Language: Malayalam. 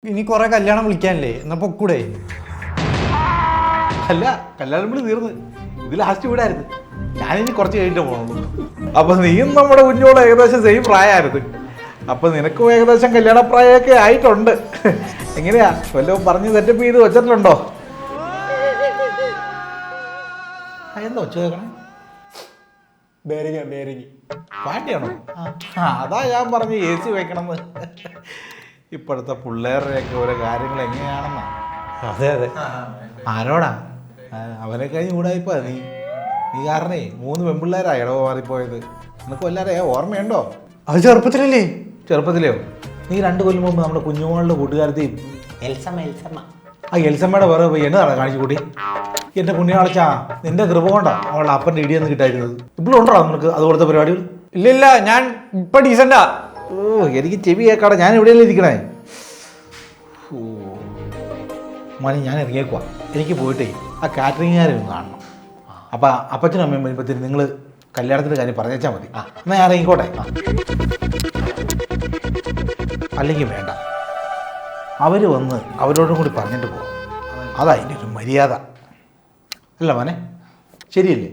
ഇനി കുറെ കല്യാണം വിളിക്കാനല്ലേ, എന്നാ പൊക്കൂടെ? അല്ല, കല്യാണം വിളി തീർന്ന്, ഇത് ലാസ്റ്റ് വീടായിരുന്നു. ഞാനിനി കുറച്ച് കഴിഞ്ഞിട്ട് പോകണുള്ളൂ. അപ്പൊ നീയും നമ്മുടെ കുഞ്ഞോളം ഏകദേശം സെയിം പ്രായമായിരുന്നു. അപ്പൊ നിനക്കും ഏകദേശം കല്യാണ പ്രായമൊക്കെ ആയിട്ടുണ്ട്. എങ്ങനെയാ, വല്ലതും പറഞ്ഞ് സെറ്റപ്പ് ചെയ്ത് വെച്ചിട്ടുണ്ടോ? എന്താ വെച്ച് കേൾക്കണേ? ബേരിങ് പാട്ടിയാണോ? അതാ ഞാൻ പറഞ്ഞു AC വെക്കണമെന്ന്. ഇപ്പോഴത്തെ പിള്ളേരുടെയൊക്കെ ഓരോ കാര്യങ്ങൾ എങ്ങനെയാണെന്നാ. അതെ അതെ. ആരോടാ? അവനെ കഴിഞ്ഞ് കൂടായിപ്പോ നീ കാരണേ 3 പെൺപിള്ളേരാ ഇടവ മാറിപ്പോയത്. നിനക്ക് എല്ലാവരെയും ഓർമ്മയുണ്ടോ? അത് ചെറുപ്പത്തിലല്ലേ? ചെറുപ്പത്തിലെയോ? നീ 2 കൊല്ലം മുമ്പ് നമ്മുടെ കുഞ്ഞുമോളുടെ കൂട്ടുകാരത്തെയും എൽസമ്മ ആ എൽസമ്മയുടെ വേറെ പോയി എന്നതാണ് കാണിച്ചു കൂട്ടി. എൻ്റെ പുണ്യാളച്ചാ, നിന്റെ കൃപ കൊണ്ടാ അവളുടെ അപ്പൻ്റെ ഇടിയൊന്നും കിട്ടായിരുന്നത്. ഇപ്പോഴും ഉണ്ടോ നിനക്ക് അതുപോലത്തെ പരിപാടികൾ? ഇല്ല, ഞാൻ ഇപ്പൊ ഡീസന്റാ. ഓ, എനിക്ക് ചെവി കേൾക്കാടെ, ഞാൻ എവിടെയല്ലേ ഇരിക്കണേ. ഓ മണി, ഞാൻ ഇറങ്ങിയേക്കുവാ. എനിക്ക് പോയിട്ടേ ആ കാറ്ററിംഗുകാരെ ഒന്ന് കാണണം. അപ്പം അപ്പച്ചനും അമ്മയും വരുമ്പോഴത്തേന് നിങ്ങൾ കല്യാണത്തിൻ്റെ കാര്യം പറഞ്ഞേച്ചാൽ മതി. എന്നാൽ ഞാൻ ഇറങ്ങിക്കോട്ടെ. അല്ലെങ്കിൽ വേണ്ട, അവർ വന്ന് അവരോടും കൂടി പറഞ്ഞിട്ട് പോകും. അതാ അതിൻ്റെ ഒരു മര്യാദ. അല്ല മോനെ, ശരിയല്ലേ?